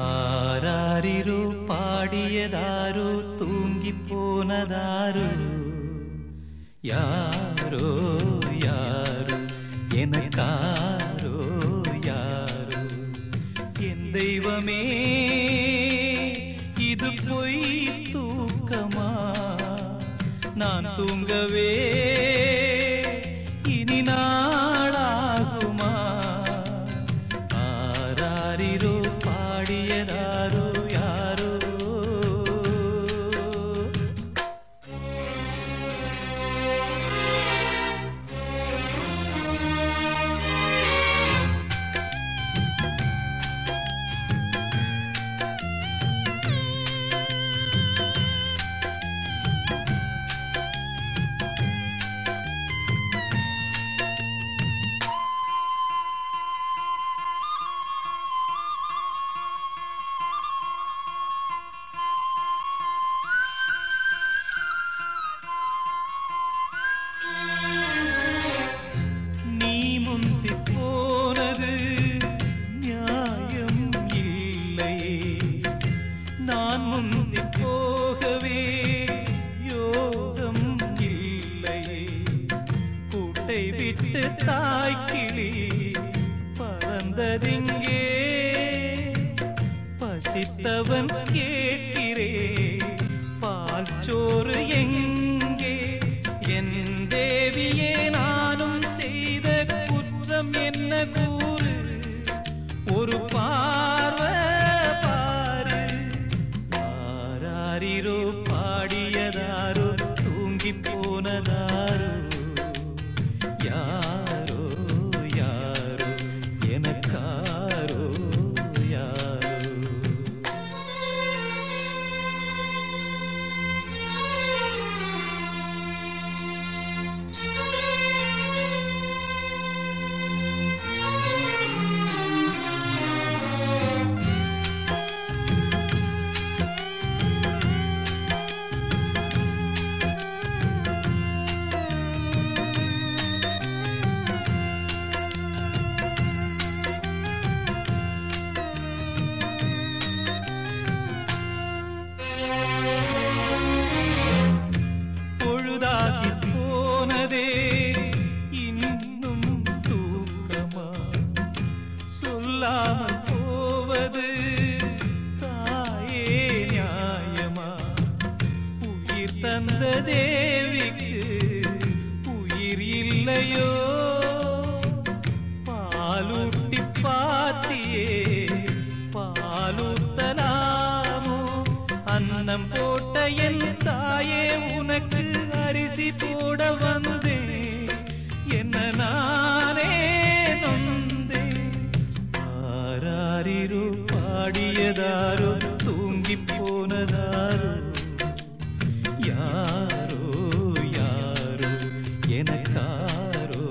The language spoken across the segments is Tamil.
ஆராரிரோ பாடியதாரோ தூங்கி போனதாரோ யாரோ யாரோ எனக்காரோ யாரோ என் தெய்வமே இது பொய் தூக்கமா நான் தூங்கவே இனி நாளாகுமா ஆராரிரோ பாடியதாரோ யாரோ தாய்க்கிளி பறந்ததிங்கே பசித்தவன் கேட்கிறே பால் சோறு எங்கே என் தேவியே நானும் செய்த குற்றம் என்ன கூறு ஒரு பார்வை பாரு ஆராரிரோ பாடியதாரோ தூங்கி போனதாரோ யாரோ யாரோ எனக்காரோ யாரோ இன்னும் தூக்கமா சொல்லாமல் போவது தாயே நியாயமா உயிர் தந்த தேவிக்கு உயிர் இல்லையோ பாலூட்டி பாத்தியே பாலூத்தலாமோ அன்னம் போட்ட என் தாயே உனக்கு அரிசி போட வந்தேன் என்ன நானே நொந்தேன் ஆராரிரோ பாடியதாரோ தூங்கி போனதாரோ யாரோ யாரோ எனக்காரோ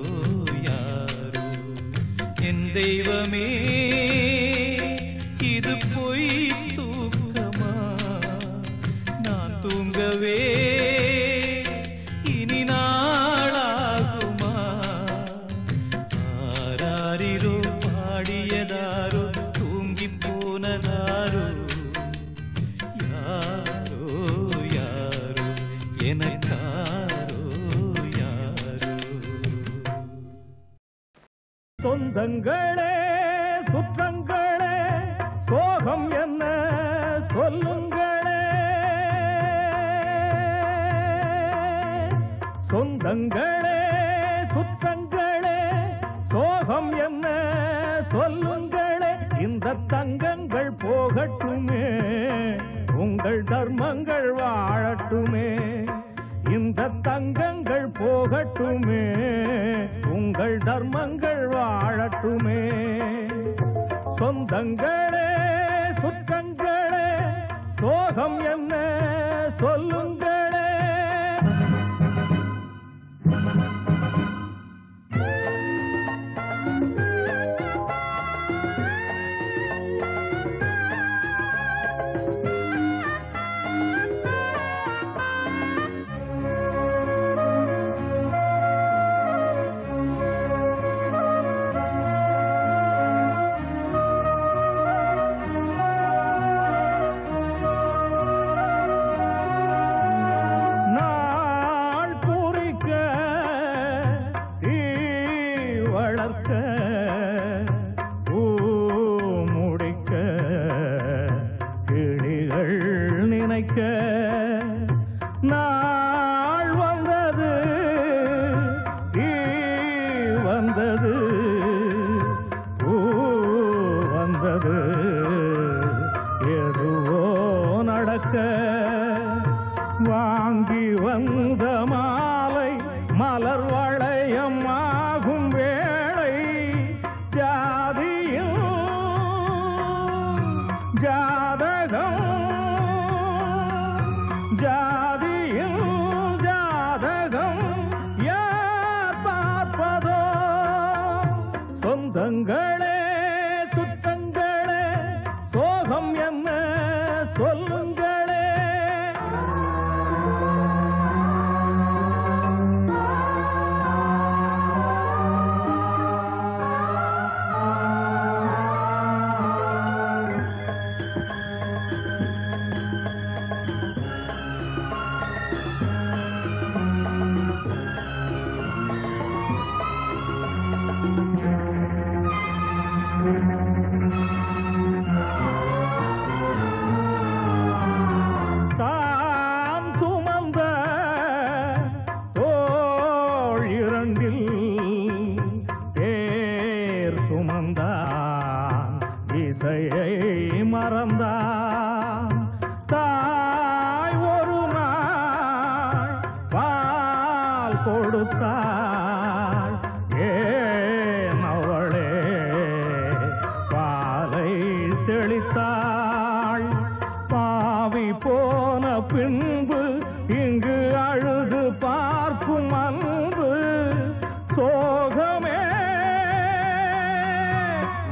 யாரோ என் தெய்வமே இது பொய் தூக்கமா நான் தூங்கவே இனி நாளாகுமா ஆராரிரோ பாடியதாரோ தூங்கி போனதாரோ யாரோ யாரோ எனக்காரோ யாரோ சொந்தங்களே சுற்றங்களே சோகம் என்ன சொல்லுங்களே சொந்தங்களே சுற்றங்களே சோகம் என்ன சொல்லுங்களே இந்த தங்கங்கள் போகட்டுமே உங்கள் தர்மங்கள் வாழட்டுமே இந்த தங்கங்கள் போகட்டுமே உங்கள் தர்மங்கள் வாழட்டுமே சொந்தங்களே சுற்றங்களே சோகம் என்ன சொல்லுங்களே நடந்தது எதுவோ நடக்க வாங்கி வந்த மாலை மலர் வளையம் ஆகும் வேளை ஜாதியும் ஜாதகம் ஜாதியும் ஜாதகம் யார் பார்ப்பதோ சொந்தங்களே சுத்தங்களே சோகம் என்ன சொல்லுங்களே தான் சுமந்த தோள் இரண்டில் தேர் சுமந்தான் இசையை மறந்தான் தாய் ஒரு நாள் பால் கொடுத்தாள் ஏன் அவளே பாலை தெளித்தாள் பாவி போன பின்பு இங்கு அழுது பார்க்கும் அன்பு சோகமே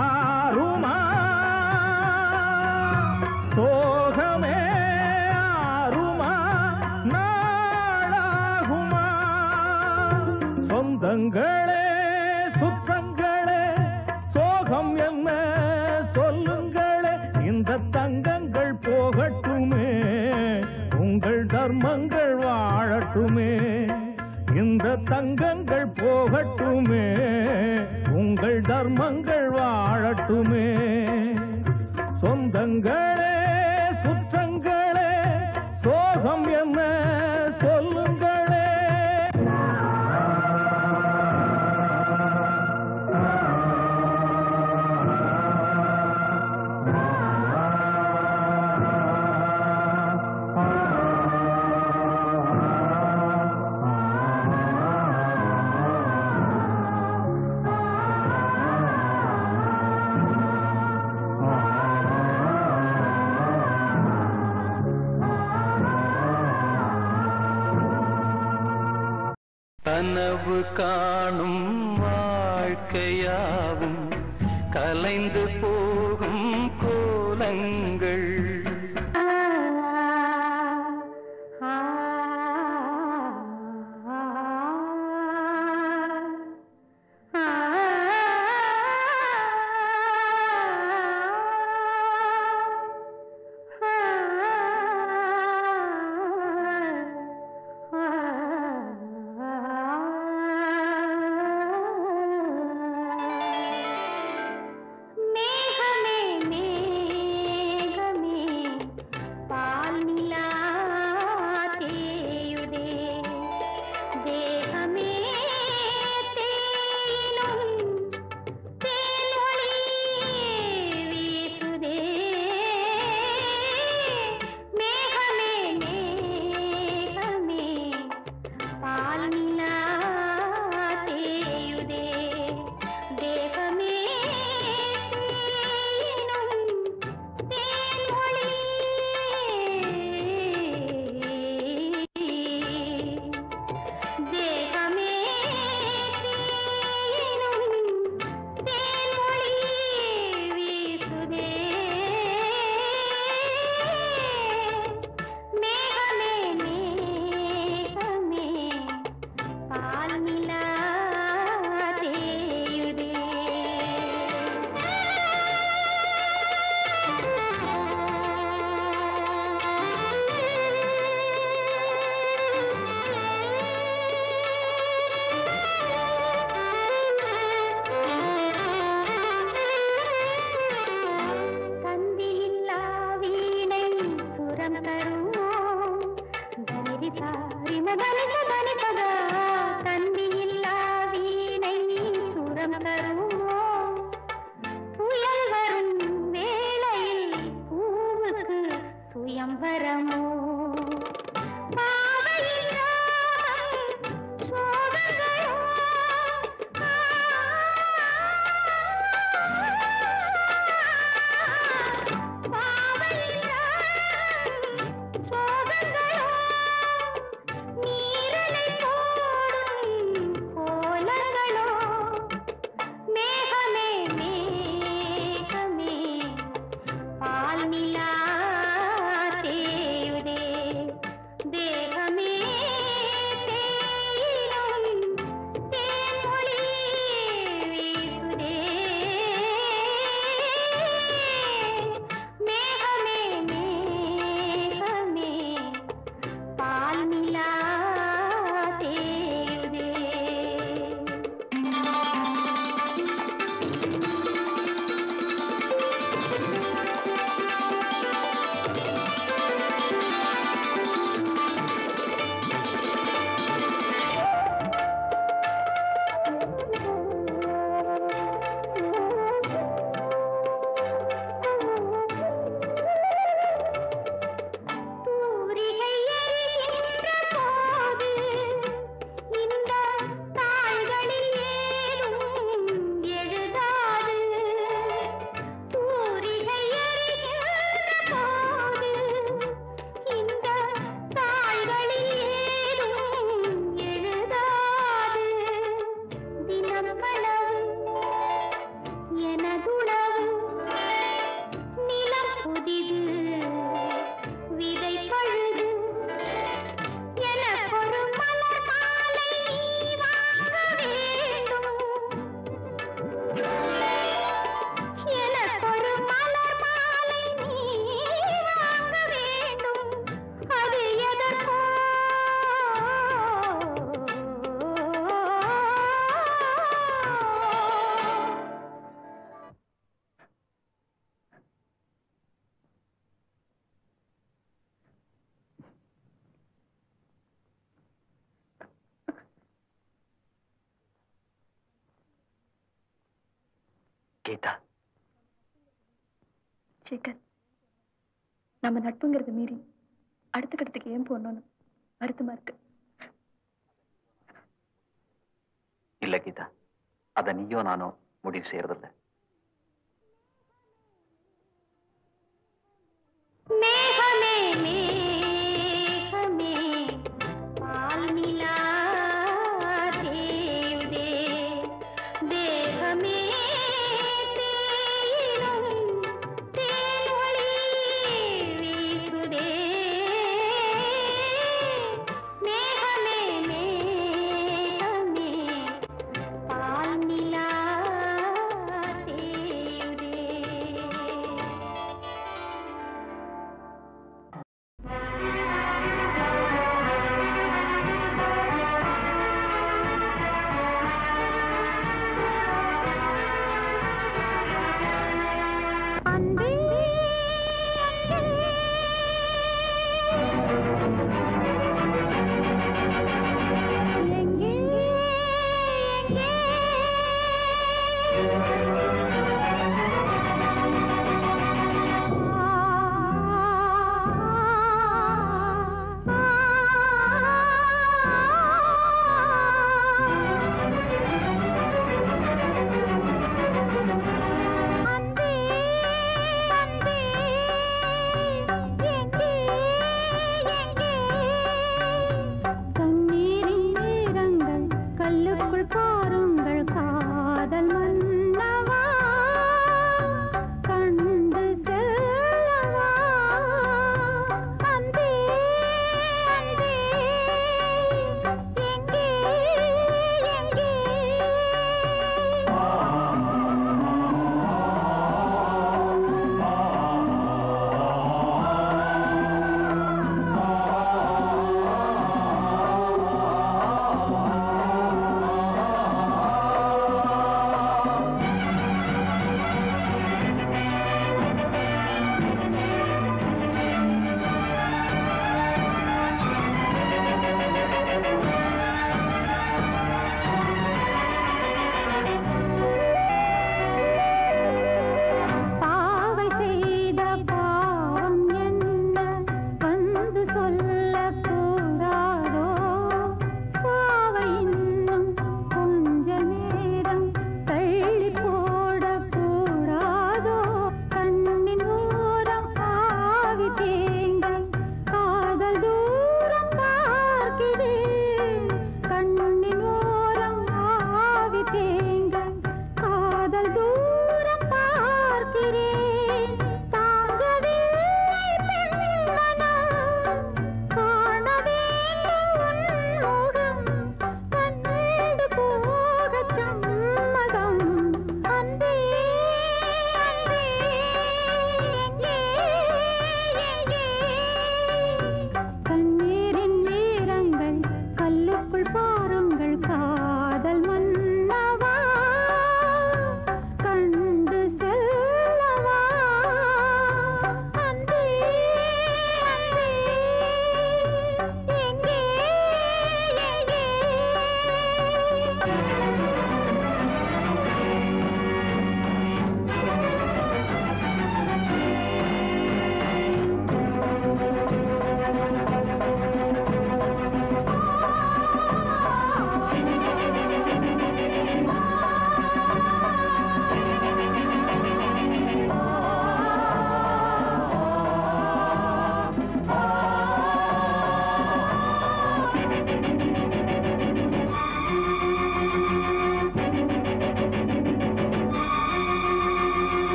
ஆறுமா சோகமே ஆறுமா நாளாகுமா சொந்தங்களே சுத்தங்களே சோகம் என்ன சொல்லுங்களே இந்த தங்கங்கள் போகட்டுமே உங்கள் தர்மங்கள் வாழட்டுமே இந்த தங்கங்கள் போகட்டுமே உங்கள் தர்மங்கள் வாழட்டுமே சொந்தங்களே சுற்றங்களே சோகம் என்ன சொல்லுங்களே கனவு காணும் வாழ்க்கையாவும் கலைந்து போகும் கோலங்கள் மேகமே வரமோ பாவையின் சோகங்களோ பாவையின் சோகங்களோ நீரலை போடும் கோலங்களோ மேகமே மேகமே பால் நிலா தேயுதே தேகமே தேயிலும் தேன்மொழி வீசுதே மேகமே மேகமே பால் நிலா தேயுதே தூரிகை எரிகின்ற போது இந்த தாள்களில் ஏதும் எழுதாது தூரிகை எரிகின்ற போது இந்த தாள்களில் ஏதும் எழுதாது தினம் களவு எனதுணவு நிலம் புதிது விதை பழுது எனக்கொரு மலர் மாலை நீ வாங்க வேண்டும் எனக்கொரு மலர் மாலை நீ வாங்க வேண்டும் அது எதற்கோ கீதா, சேகர், நம்ம நட்புங்கிறத மீறி அடுத்த கட்டத்துக்கு ஏன் போகணும்னு வருத்தமா இருக்கு. இல்ல கீதா, அத நீயோ நானோ முடிவு செய்யறதில்ல. மேகமே மேகமே பால் நிலா தேயுதே தேகமே தேயிலும் தேனொளி வீசுதே மேகமே மேகமே பால் நிலா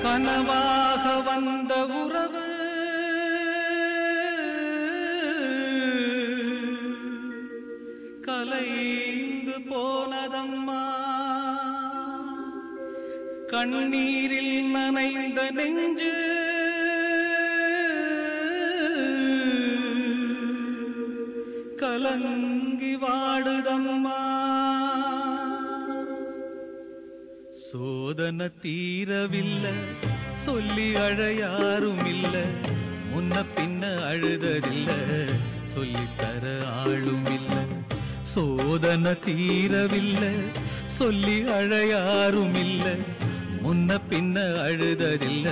கனவாக வந்த உறவு கலைந்து போனதம்மா, கண்ணீரில் நனைந்த நெஞ்சு கலங்கி வாடுதம்மா. சோதனை தீரவில்லை, சொல்லி அழையாரும் இல்ல, முன்ன பின்ன அழுததில்ல, சொல்லித்தர ஆளும் இல்ல. சோதனை தீரவில்லை, சொல்லி அழையாரும் இல்ல, முன்ன பின்ன அழுததில்ல,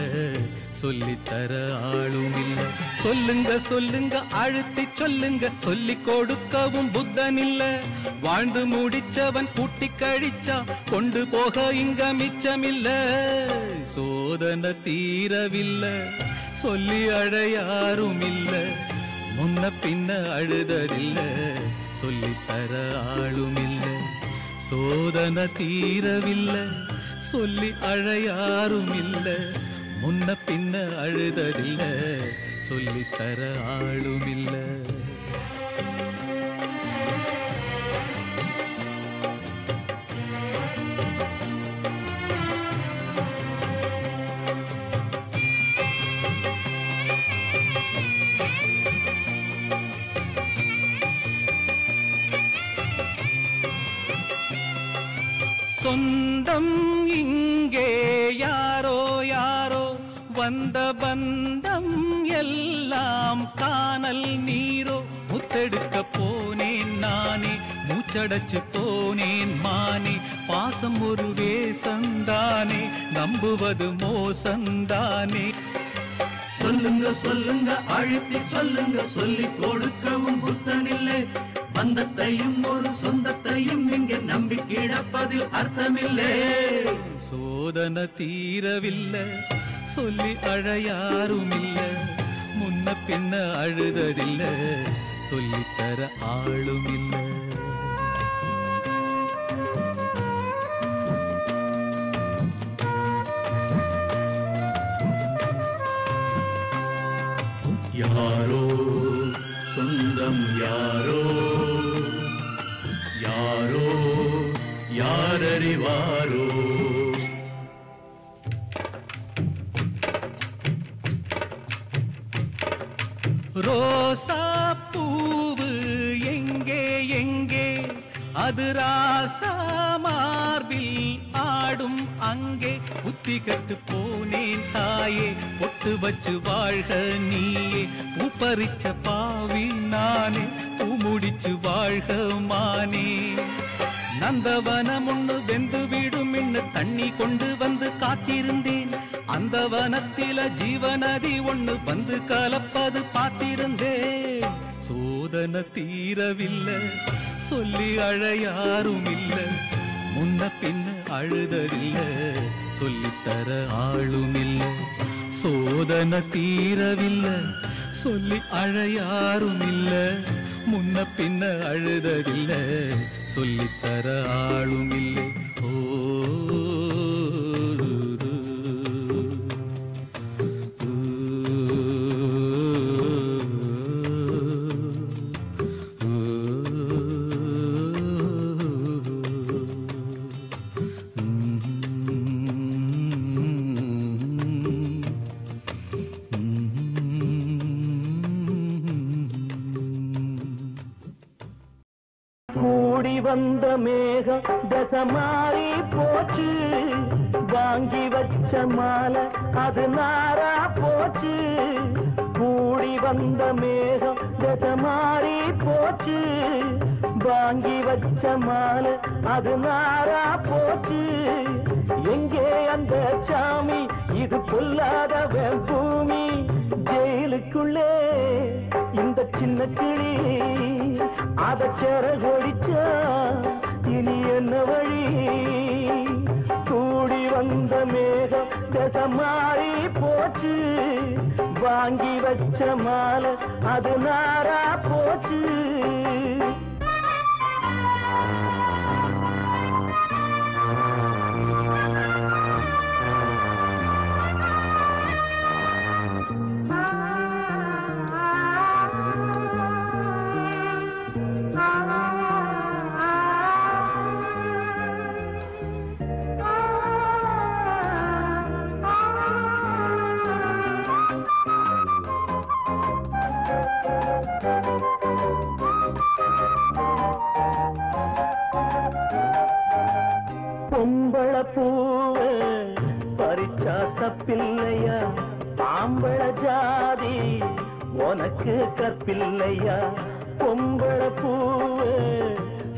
சொல்லித்தர ஆளும் இல்ல. சொல்லுங்க சொல்லுங்க அழுத்தி சொல்லுங்க, சொல்லி கொடுக்கவும் புத்தன் இல்ல. வாழ்ந்து முடிச்சவன் கூட்டி கழிச்சா கொண்டு போக இங்க மிச்சமில்ல. சோதனை தீரவில்லை, சொல்லி அழையாரும் இல்ல, முன்ன பின்ன அழுததில்ல, சொல்லித்தர ஆளும் இல்ல. சோதனை தீரவில்லை, சொல்லி அழையாரும் இல்ல, முன்ன பின்ன அழுததில்ல, சொல்லித்தர ஆளும் இல்ல. சொந்தம் இங்கே யாரோ யாரோ, வந்த பந்தம் எல்லாம் காணல் நீரோ. முத்தெடுக்க போனேன் நானே, மூச்சடைச்சு போனேன் மானே. பாசம் ஒரு வேசந்தானே, நம்புவது மோசந்தானே. சொல்லுங்க சொல்லுங்க அழுத்தி சொல்லுங்க, சொல்லி கொடுக்கவும் புத்தனில்லை. பந்தத்தையும் ஒரு சொந்தத்தையும் இங்கே நம்பி கிடப்பதில் அர்த்தமில்லை. சோதனை தீரவில்லை, சொல்லி அழையாரும் இல்ல, முன்ன பின்ன அழுததில்ல, சொல்லித்தர ஆளும் இல்ல. யாரோ சொந்தம் யாரோ யாரோ யாரறிவாரோ. ரோசா பூவு எங்கே எங்கே, அது ராசா மார்பில் ஆடும் அங்கே. புத்தி கட்டு போனேன் தாயே, பொட்டு வச்சு வாழ்க நீயே. பூப்பறிச்ச பாவி நானே, பூ முடிச்சு வாழ்க மானே. நந்தவனம் ஒண்ணு வெந்து விடும் இன்னு தண்ணி கொண்டு வந்து காத்திருந்தேன். அந்த வனத்தில ஜீவநதி ஒண்ணு வந்து கலப்பது பார்த்திருந்தேன். சோதனை தீரவில்லை, சொல்லி அழையாரும் இல்ல, முன்ன பின்ன அழுததில்ல, சொல்லித்தர ஆளும் இல்ல. சோதனை தீரவில்லை, சொல்லி அழையாரும் இல்ல, முன்ன பின்ன அழுததில்ல, சொல்லித்தர ஆளும் இல்லை. ஓ வந்த மேகம் தசை மாறி போச்சு, வாங்கி வச்ச மாலை அது நாரா போச்சு. கூடி வந்த மேகம் தசை மாறி போச்சு, வாங்கி வச்ச மாலை அது நாரா போச்சு. எங்கே அந்த சாமி, இது பொல்லாதவன் பூமி. ஜெயிலுக்குள்ளே இந்த சின்ன கிளி அத சிறகொடிச்சா இனி என்ன வழி. கூடி வந்த மேகம் தசை மாறி போச்சு, வாங்கி வச்ச மாலை அது நாரா போச்சு. பொம்பள பூவே பறிச்சா தப்பில்லையா ஆம்பள ஜாதி உனக்கு கற்பில்லையா பொம்பள பூவே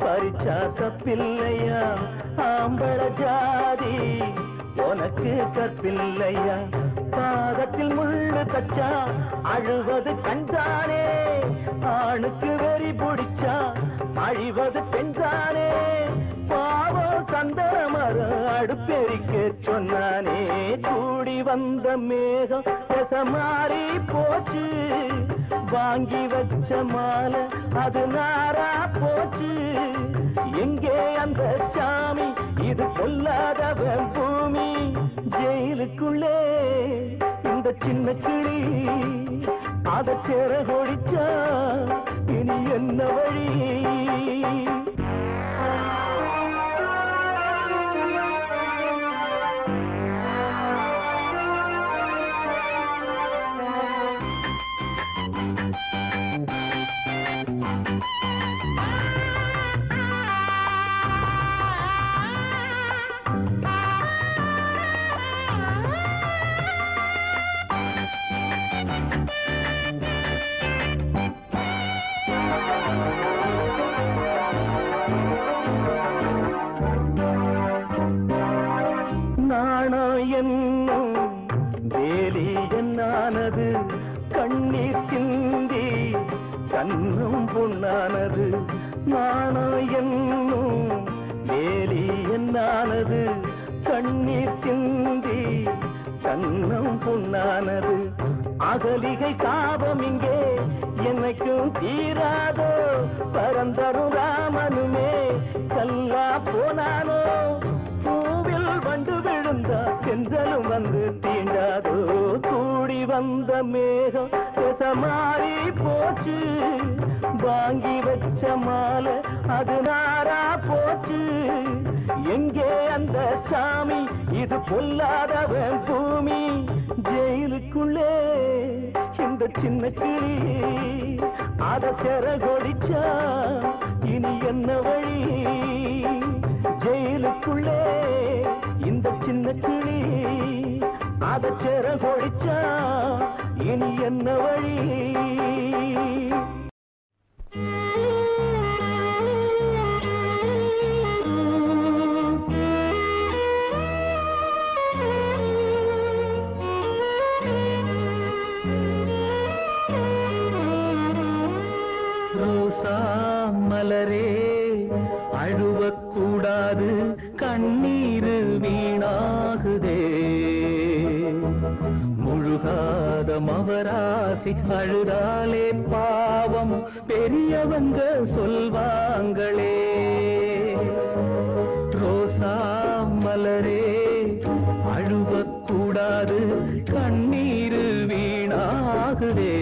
பறிச்சா தப்பில்லையா ஆம்பள ஜாதி உனக்கு கற்பில்லையா பாதத்தில் முள்ளு தச்சா அழுவது கண்டானே ஆணுக்கு வெறி பிடிச்சா அழிவது பெண்தானே பாவம் சந்தன மரம் அடுப்பெரிக்க சொன்னானே கூடி வந்த மேகம் மாறி போச்சு வாங்கி வச்ச மாலை அது நாரா போச்சு எங்கே அந்த சாமி இது கொல்லாதவன் பூமி ஜெயிலுக்குள்ளே இந்த சின்ன கிளி அத சேர கொடிச்சா இனி என்ன வழி என்னும் வேலி என்னானது கண்ணீர் சிந்தி கண்ணும் பொன்னானது நாணம் என்னும் வேலி என்னானது கண்ணீர் சிந்தி கண்ணும் பொன்னானது அகலிகை சாபம் இங்கே என்னைக்கும் தீராதோ பரந்தரும் ராமனுமே கல்லா போனானோ பூவில் வண்டு விழுந்தா செஞ்சலும் வந்து தீண்டாதோ கூடி வந்த மேகம் மாறி போச்சு வாங்கி வச்ச மாலை அது நாரா போச்சு எங்கே அந்த சாமி இது பொல்லாதவன் பூமி ஜெயிலுக்குள்ளே இந்த சின்ன கிளி அத செர கொடிச்சா இனி என்ன வழி ஜெயிலுக்குள்ளே இந்த சின்ன கிளி அத செர கொடிச்சா இனி என்ன வழி மலரே அழுவக்கூடாது கண்ணீர் வீணாகுதே முழுகாத மவராசி அழுதாலே பாவம் பெரியவங்க சொல்வாங்களே ரோசா மலரே அழுவக்கூடாது கண்ணீர் வீணாகுதே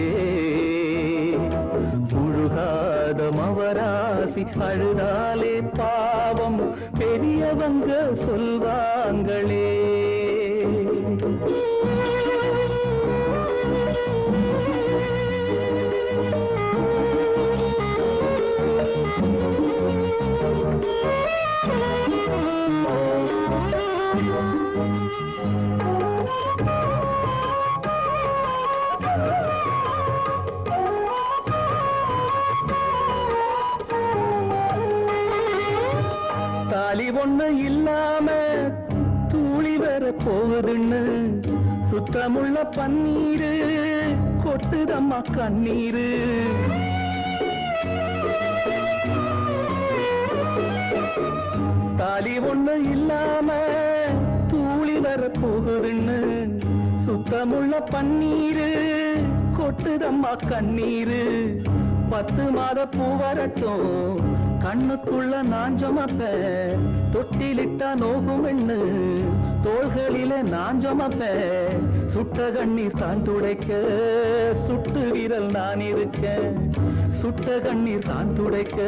முழுகாத மவராசி அழுதாலே பாவம் பெரியவங்க சொல்வாங்களே தாலி ஒண்ணு இல்லாம தூளி வர போகுதுன்னு சுத்தமுள்ள பன்னீரு கொட்டுதம்மா கண்ணீரு தாலி ஒண்ணு இல்லாம தூளி வர போகுதுன்னு சுத்தமுள்ள பன்னீரு கொட்டுதம்மா கண்ணீரு 10 மாத பூ வரட்டும் கண்ணுக்குள்ள நான் ஜமப்பேன் தொட்டிலிட்டா நோகும் எண்ணு தோள்களில நான் ஜமப்பேன் சுட்ட கண்ணீர் தான் துடைக்க சுட்டு விரல் நான் இருக்கேன் சுட்ட கண்ணீர் தான் துடைக்க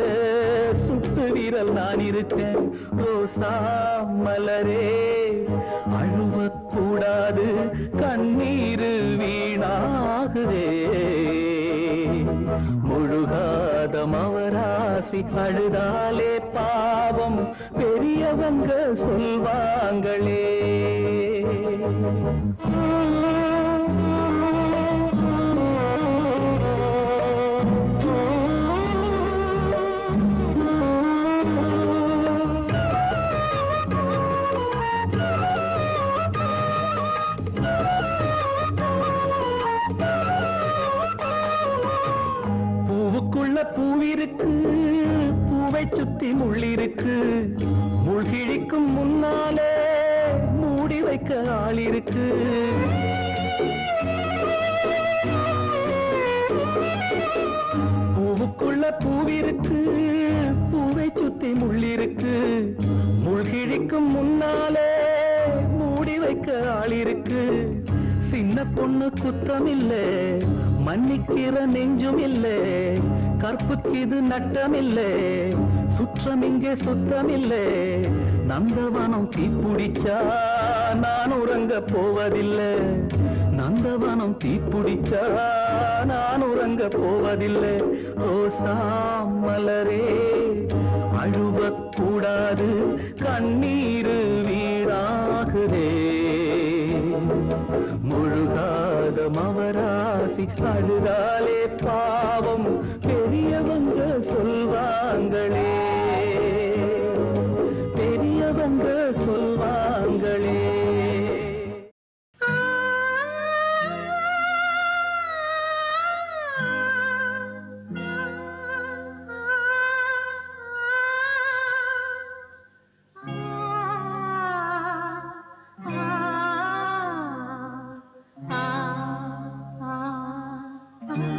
சுட்டு விரல் நான் இருக்கேன் ரோசா மலரே அழுவக்கூடாது கண்ணீர் வீணாகுதே முழுகாத மவராசி அழுதாலே பாவம் பெரிய பெரியவங்க சொல்வாங்களே. பூவுக்குள்ள பூவிருக்கு, பூவை சுத்தி முள்ளிருக்கு, முள்கிழிக்கும் முன்னாலே மூடி வைக்க ஆளிருக்கு. பூவுக்குள்ள பூவிருக்கு, பூவை சுத்தி முள்ளிருக்கு, முள்கிழிக்கும் முன்னாலே மூடி வைக்க ஆளிருக்கு. சின்ன பொண்ணு குத்தமில்லை, மன்னிக்கிற நெஞ்சும் இல்லை, கற்புக்கு இது நட்டமில்லை, சுற்றம் இங்கே சுத்தமில்லை. நந்தவனம் தீப்பிடிச்சா நான் உறங்க போவதில்லை, நந்தவனம் தீப்பிடிச்சா நான் உறங்க போவதில்லை. ரோசா மலரே அழுவக்கூடாது, கண்ணீரு வீணாகுதே. முழுகாத மவராசி அழுதாலே பாவம், பெரியவங்க சொல்வாங்களே, பெரியவங்க சொல்வாங்களே. ஆ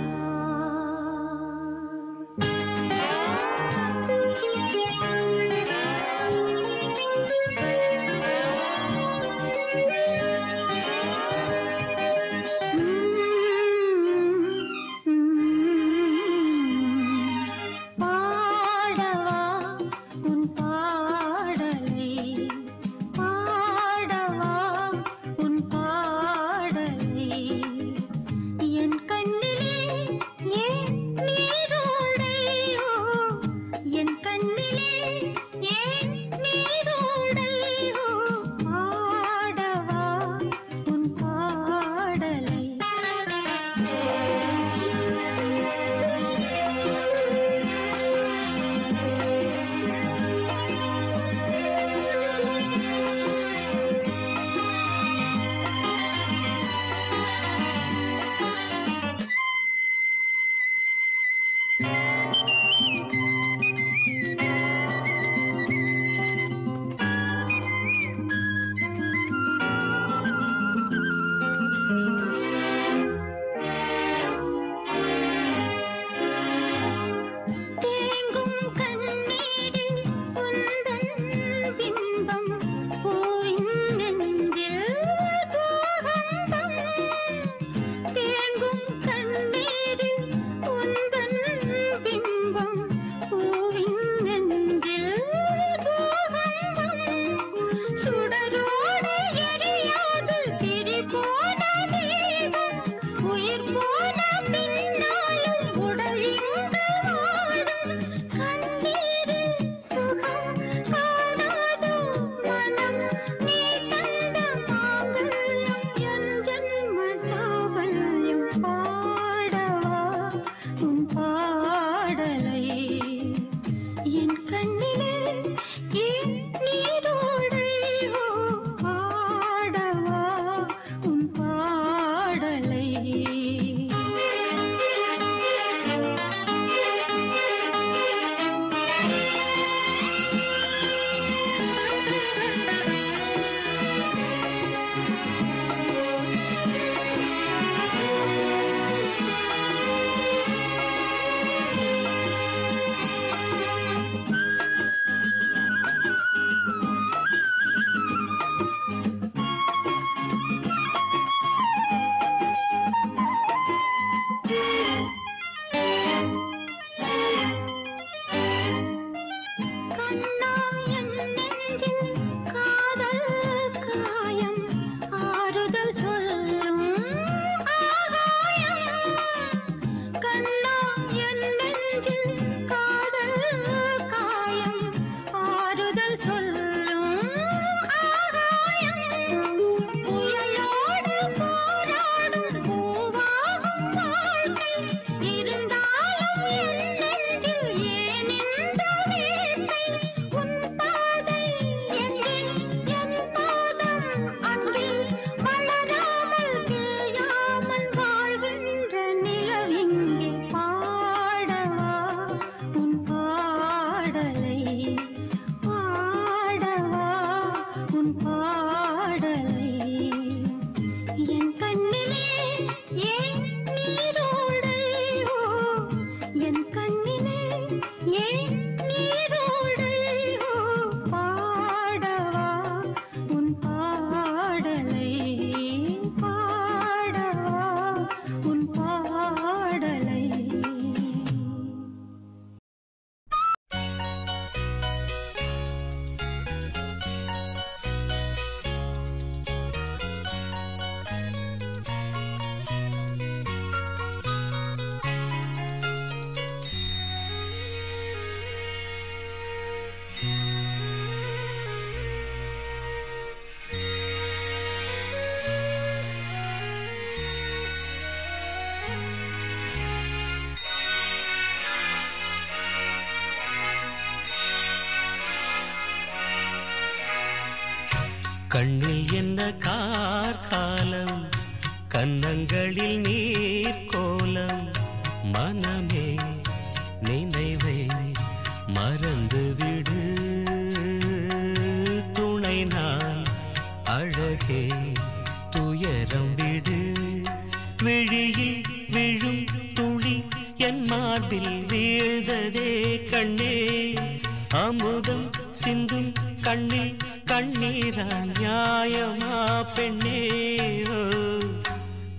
கண்ணில் என்ன கார்காலம், கன்னங்களில் நீர் கோலம். மனமே நினைவை மறந்துவிடு, துணை நான் அழகே துயரம் விடு. விழியில் விழும் துளி என் மார்பில் வீழ்ந்ததே கண்ணே, அமுதம் சிந்தும் கண்ணில் கண்ணீரா நியாயமா பெண்ணே.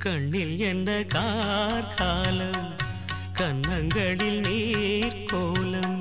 கண்ணில் என்ன கார்காலம், கன்னங்களில் நீர் கோலம்.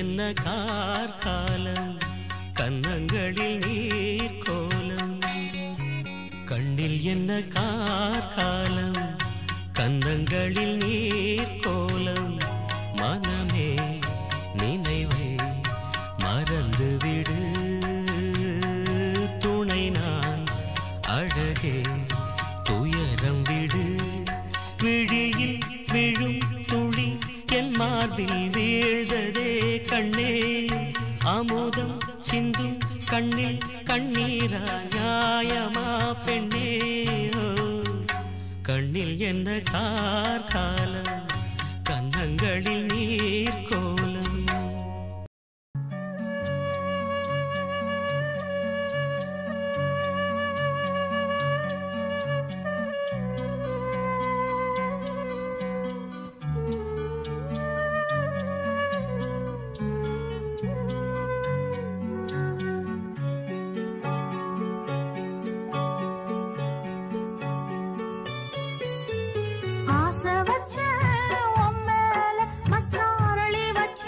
என்ன கார்காலம், கன்னங்களில் நீர் கோலம். கண்ணில் என்ன கார்காலம், கன்னங்களில் நீர் கோலம். மனமே நினைவை மறந்துவிடு, துணை நான் அழகே துயரம் விடு. விழியில் விழும் துளி என் மார்பில் வீழ்ந்ததே கண்ணே, அமுதம் சிந்தும் கண்ணில் கண்ணீரா நியாயமா பெண்ணே. கண்ணில் என்ன கார்காலம், கன்னங்களில் நீர் கோலம். ஆசை வச்ச உன் மேல மச்சாரளி வச்ச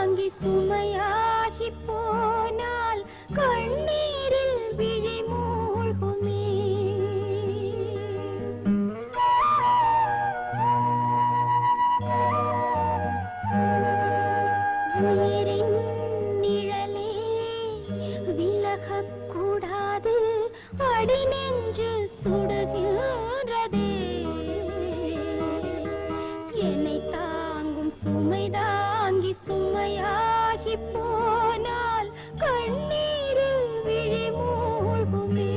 தாங்கி சுமையாகி போனால் கண்ணீரில் விழி மூழ்குமே. உயிரின் நிழலே விலகக்கூடாது, அடி நெஞ்சு சுடுகிறதே. என்னை தாங்கும் சுமை தாங்கி சுமையாகி போனால் கண்ணீரில் விழி மூழ்குமே.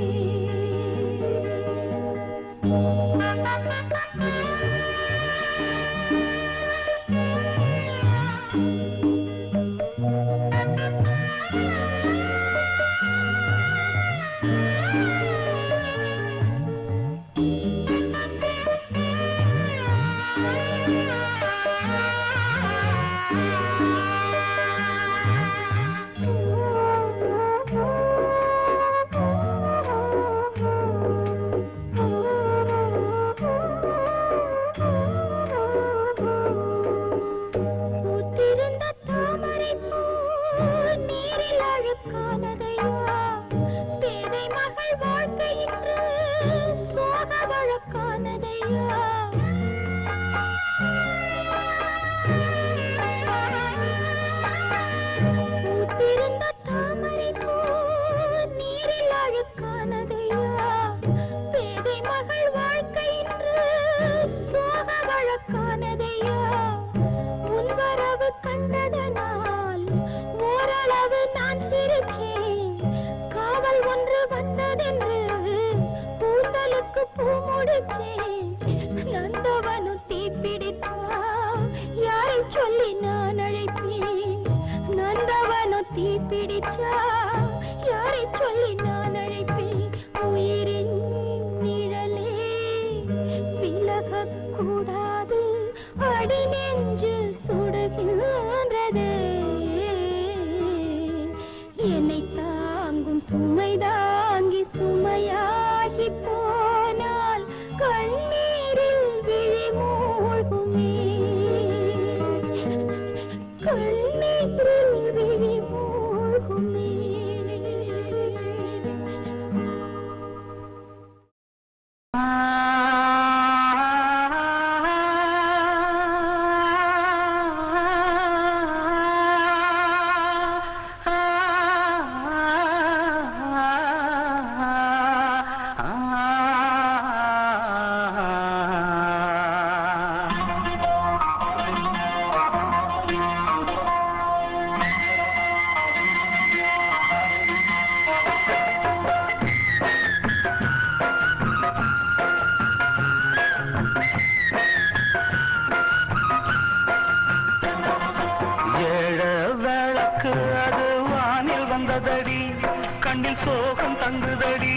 கண்ணில் சோகம் தங்குதடி,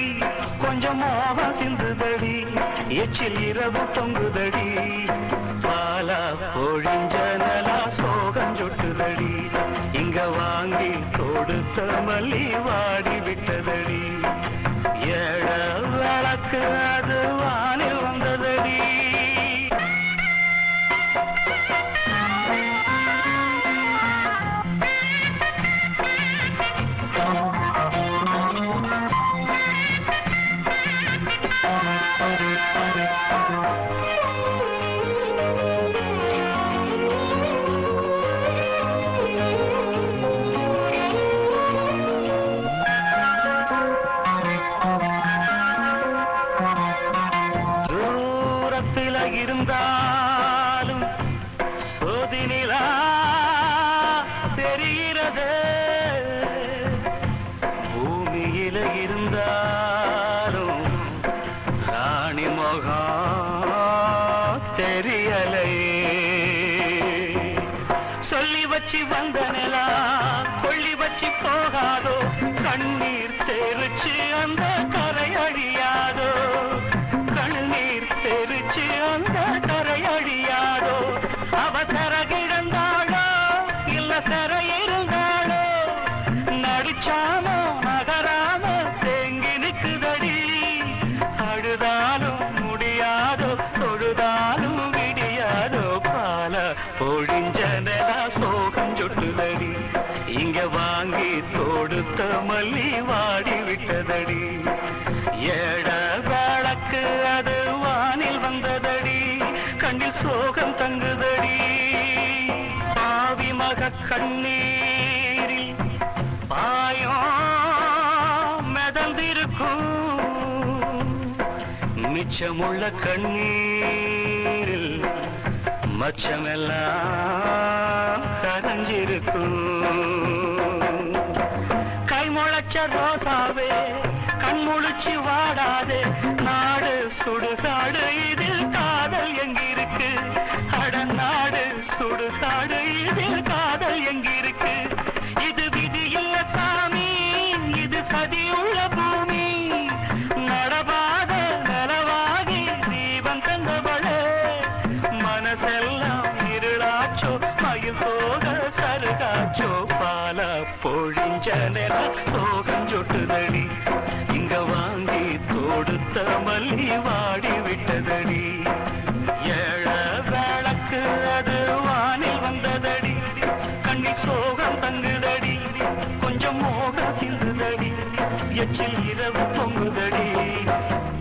கொஞ்சம் மோகம் சிந்துதடி, எச்சில் இரவு தொங்குதடி, பாலா பொழிஞ்சனலா சோகம் சொட்டுதடி, இங்க வாங்கி கொடுத்த மல்லி வாடி விட்டதடி, ஏழ விளக்கு அது வானில் வந்ததடி. இருந்தாலும் சோதினிலா தெரிகிறது, பூமியில இருந்தாலும் ராணி முகம் தெரியலை. சொல்லி வச்சு வந்த நிலா கொள்ளி வச்சு போகாதோ, கண்ணீர் தெரிச்சு அந்த கரை அழியாதோ, கண்ணீர் தெரிச்சு அந்த கரை அழியாதோ, அவசர கிடந்தாளோ இல்ல சர இருந்தாளோ, நடிச்சாம நகராம தேங்கி நிற்குதடி, அழுதாலும் முடியாதோ தொழுதாலும் விடியாதோ, பால பொழிஞ்சனலா சோகம் சொட்டுதடி. இங்க வாங்கி தொடுத்த மல்லி வாடி விட்டதடி ஏழ விளக்கு அது வானில் வந்ததடி கண்ணில் சோகம் தங்குதடி பாவி மக கண்ணீரில் பாயம் மிதந்திருக்கும் மிச்சமுள்ள கண்ணீரில் மச்சமெல்லாம் கரைஞ்சிருக்கும் கை முளைச்ச ரோசாவே கண் முழிச்சு வாடாதே நாடு சுடுகாடு இதில் காதல் எங்கிருக்கு அட நாடு சுடுகாடு இதில் காதல் எங்கிருக்கு இது விதி இல்ல சாமி இது சதியுள்ள பூமி நடவாத நலவாகி தீபம் தந்தவளே மனசெல்லாம் இருளாச்சோ மயில் போக சருகாச்சோ பால பொழிஞ்ச நில சோகம் சொட்டுதடி இங்க வாங்கி தொடுத்த மல்லி வாடி விட்டதடி ஏழ விளக்கு அது வானில் வந்ததடி கண்ணி சோகம் தங்குதடி கொஞ்சம் மோக சிந்துதடி எச்சில் இரவு பொங்குதடி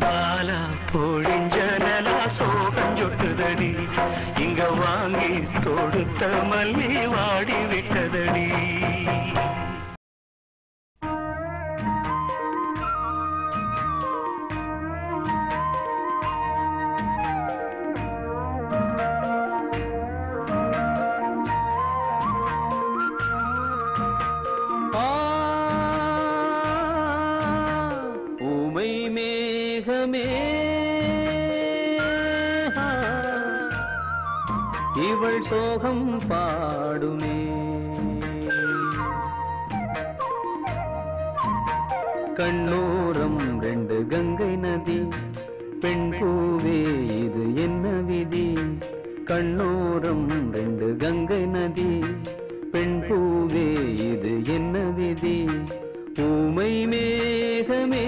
பால பொழிஞ்ச நில சோகம் சொட்டுதடி இங்க வாங்கி தொடுத்த மல்லி வாடி விட்டதடி ஊமை மேகமே இவள் சோகம் பாடுமே கண்ணோரம் ரெண்டு கங்கை நதி பெண் பூவே இது என்ன விதி கண்ணோரம் ரெண்டு கங்கை நதி பெண் பூவே இது என்ன விதி ஊமை மேகமே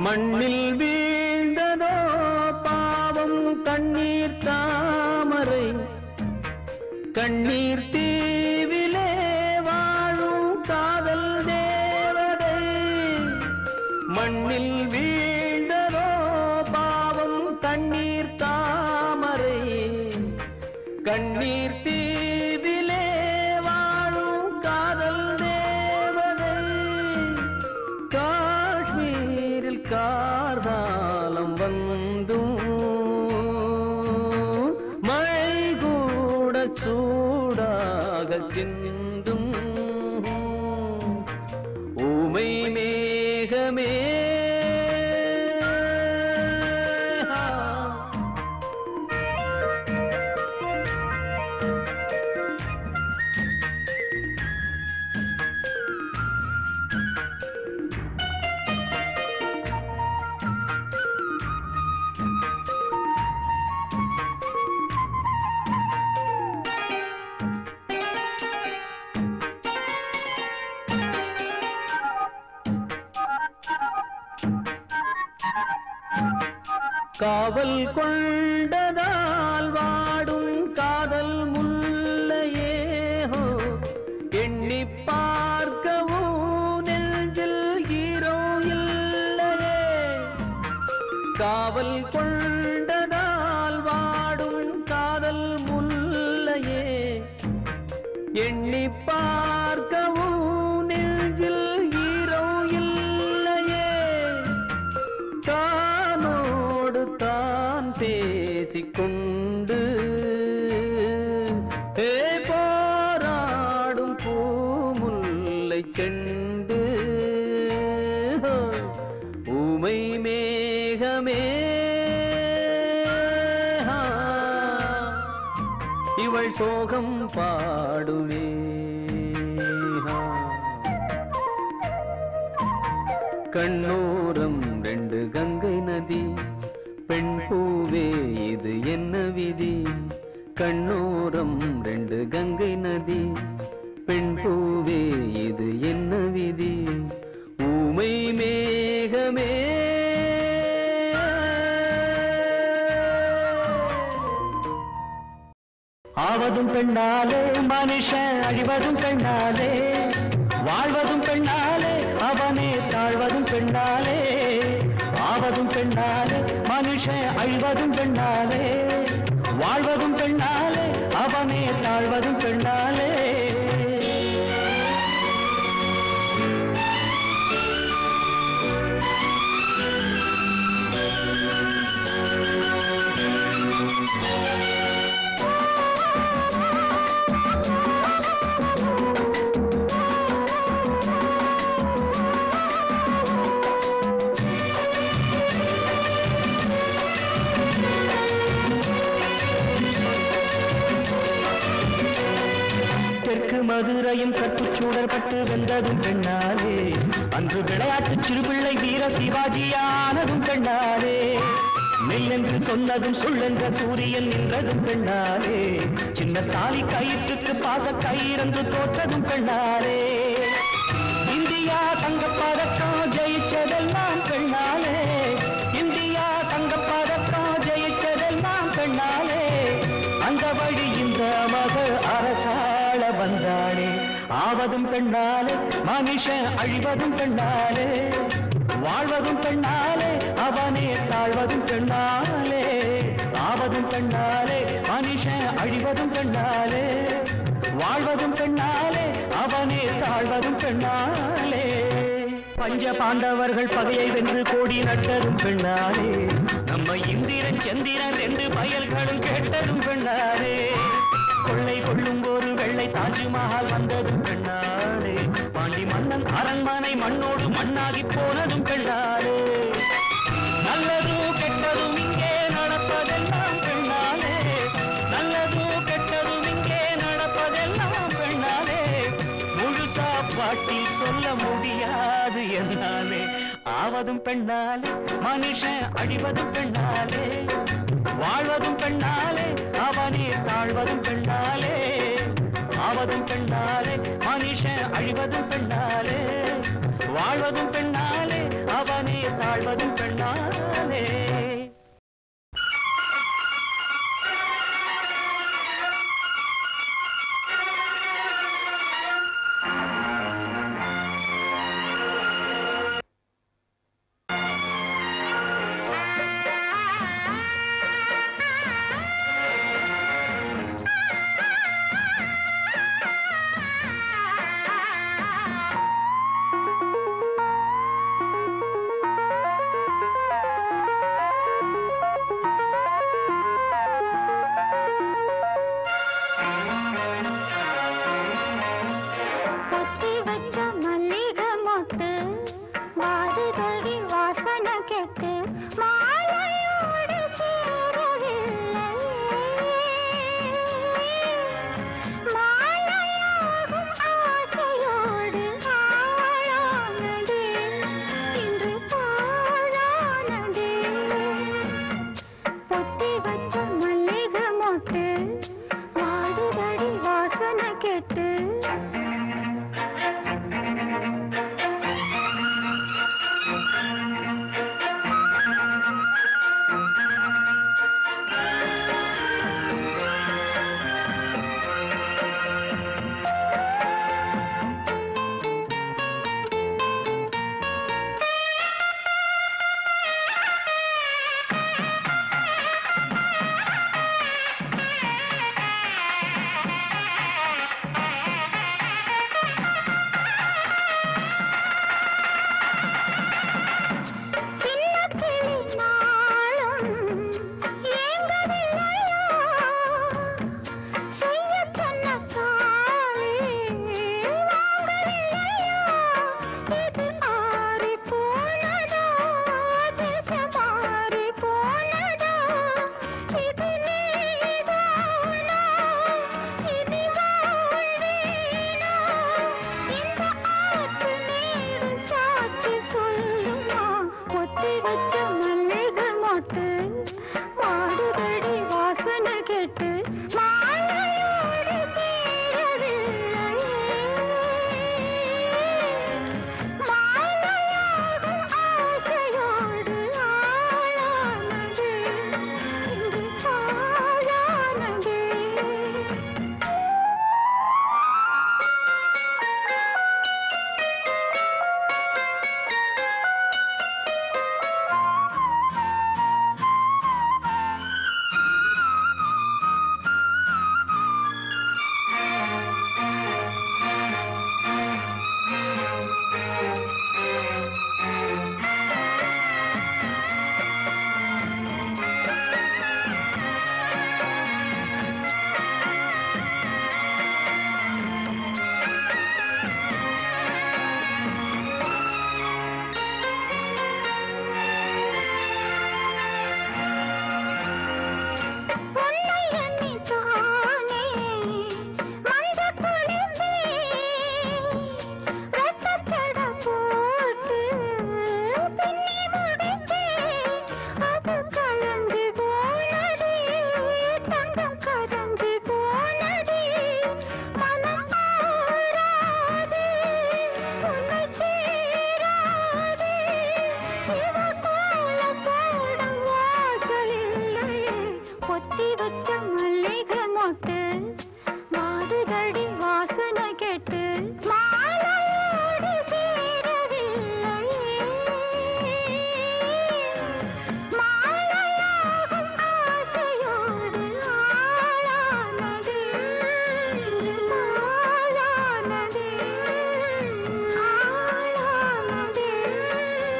மண்ணில் வீழ்ந்ததோ பாவம் கண்ணீர் தாமரை கண்ணீர் தீவிலே வாழும் காதல் தேவதை மண்ணில் வீழ்ந்ததோ பாவம் கண்ணீர் தாமரை கண்ணீர் தீவிலே வாழும் காதல் தேவதை காஷ்மீரில் கார்காலம் வந்தும் மழை கூட சூடாக சிந்தும் ஊமை மேகமே காவல் கொண்டதால் வாடும் காதல் முல்லையே ஹோ எண்ணி பார்க்கவும் நெஞ்சில் ஹீரோ இல்லையே காவல் கொண்டதால் வாடும் காதல் முல்லையே எண்ணி பார்க்கவும் நெஞ்சில் ஹீரோ இல்லையே தானோடு தான் பேசிக்கொண்டு போராடும் பூமுல்லை செண்டு புகழ் சோகம் பாடுவே. கண்ணோரம் 2 கங்கை நதி, பெண் பூவே இது என்ன விதி. கண்ணோரம் 2 கங்கை நதி, பெண் பூவே இது என்ன விதி. ஊமை மேகமே ஆவதும் பெண்ணாலே மனுஷன் அழிவதும் பெண்ணாலே, வாழ்வதும் பெண்ணாலே அவனே தாழ்வதும் பெண்ணாலே. ஆவதும் பெண்ணாலே மனுஷன் அழிவதும் பெண்ணாலே, வாழ்வதும் பெண்ணாலே அவனே தாழ்வதும் பெண்ணாலே. மதுரையும் கட்டுச்சூடர் பட்டு வென்றதும் பெண்ணாலே, அன்று விளையாட்டு சிறுபிள்ளை வீர சிவாஜியானதும் பெண்ணாலே. நெல்லென்று சொன்னதும் சொல்லென்ற சூரியன் நின்றதும் பெண்ணாலே, சின்ன தாலி கயிற்றுக்கு பாச கயிறென்று தோற்றதும் பெண்ணாலே. இந்தியா தங்கப்பதக்கம் ஜெயிச்சதெல்லாம் பெண்ணாலே, இந்தியா தங்கப்பதக்கம் ஜெயிச்சதெல்லாம் பெண்ணாலே. அந்த வழி இந்த மகள் அரசாள வந்தாளே. ஆவதும் பெண்ணாலே மனுஷன் அழிவதும் பெண்ணாலே, வாழ்வதும் பெண்ணாலே அவனே தாழ்வதும் பெண்ணாலே. ஆவதும் பெண்ணாலே மனுஷன் அழிவதும் பெண்ணாலே, வாழ்வதும் பெண்ணாலே அவனே தாழ்வதும் பெண்ணாலே. பஞ்ச பாண்டவர்கள் பகையை வென்று கோடி நட்டதும் பெண்ணாலே, நம்ம இந்திரன் சந்திரன் 2 பயல்களும் கேட்டதும் பெண்ணாலே. கொள்ளை கொள்ளும் ஒரு வெள்ளை தாஜ்மஹால் வந்ததும் பெண்ணாலே, பாண்டி மன்னன் அரண்மனை மண்ணோடு மண்ணாகி போனதும் பெண்ணாலே. நல்லதும் கெட்டதும் இங்கே நடப்பதெல்லாம் பெண்ணாலே, நல்லதும் கெட்டதும் இங்கே நடப்பதெல்லாம் பெண்ணாலே. முழுசா பாட்டில் சொல்ல முடியாது என்னாலே. ஆவதும் பெண்ணாலே மனுஷன் அழிவதும் பெண்ணாலே, வாழ்வதும் பெண்ணாலே அவனே தாழ்வதும் பெண்ணாலே. ஆவதும் பெண்ணாலே மனுஷன் அழிவதும் பெண்ணாலே, வாழ்வதும் பெண்ணாலே அவனே தாழ்வதும் பெண்ணாலே. பேச்சு சொல்லுமா ஒத்தி வச்ச மல்லிகை மொட்டு மாடுபடி வாசனை கேட்டு மாலையோடு சேரவில்லையே மாலையாகும் ஆசையோடு ஆளானது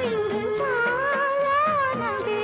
இங்கு பாழானதே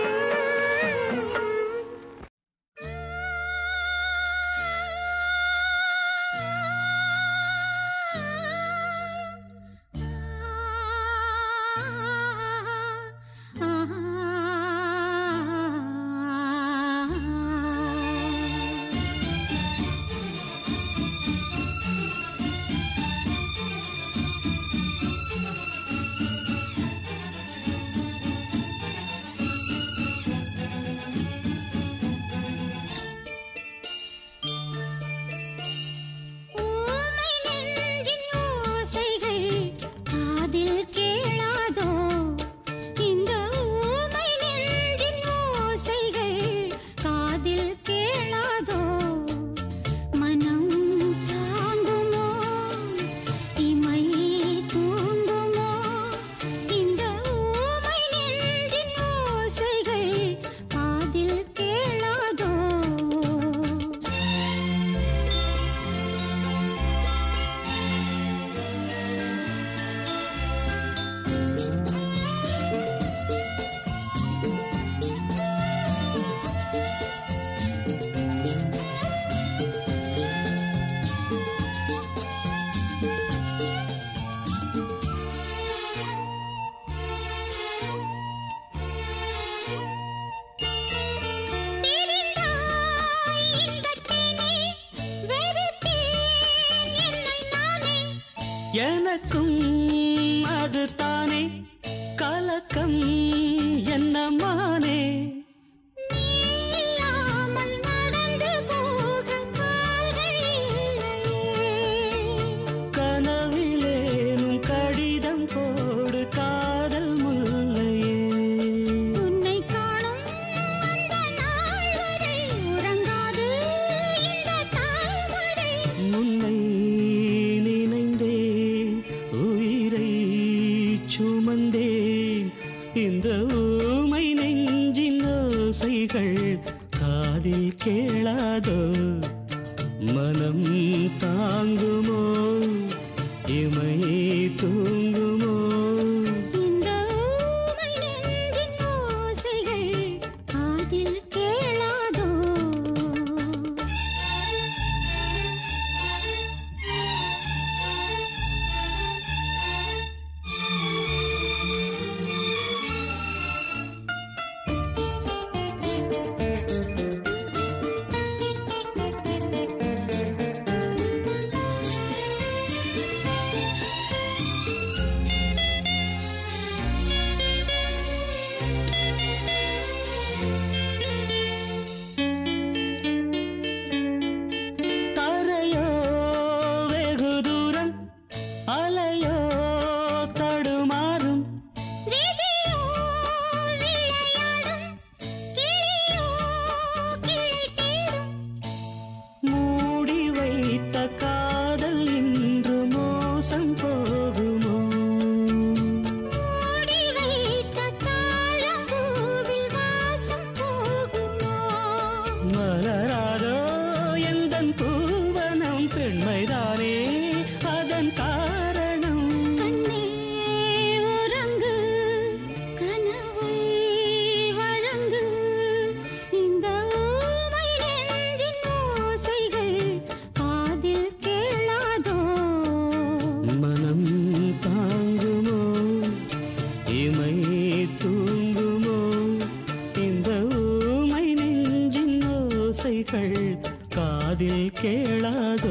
எனக்கும் அது தானே கலக்கம் என்னமானே கனவிலேனும் கடிதம் போடு காதல் முல்லையே உன்னை காணும் அந்த நாள் வரை உறங்காது இந்த தாமரை உன்னை நினைந்தேன் உயிரை சுமந்தேன் இந்த ஊமை நெஞ்சின் ஓசைகள் காதில் கேளாதோ மனம் தாங்குமோ இமை தூங்குமோ இந்த ஊமை நெஞ்சின் ஓசைகள் காதில் கேளாதோ ஓசைகள் காதில் கேளாதோ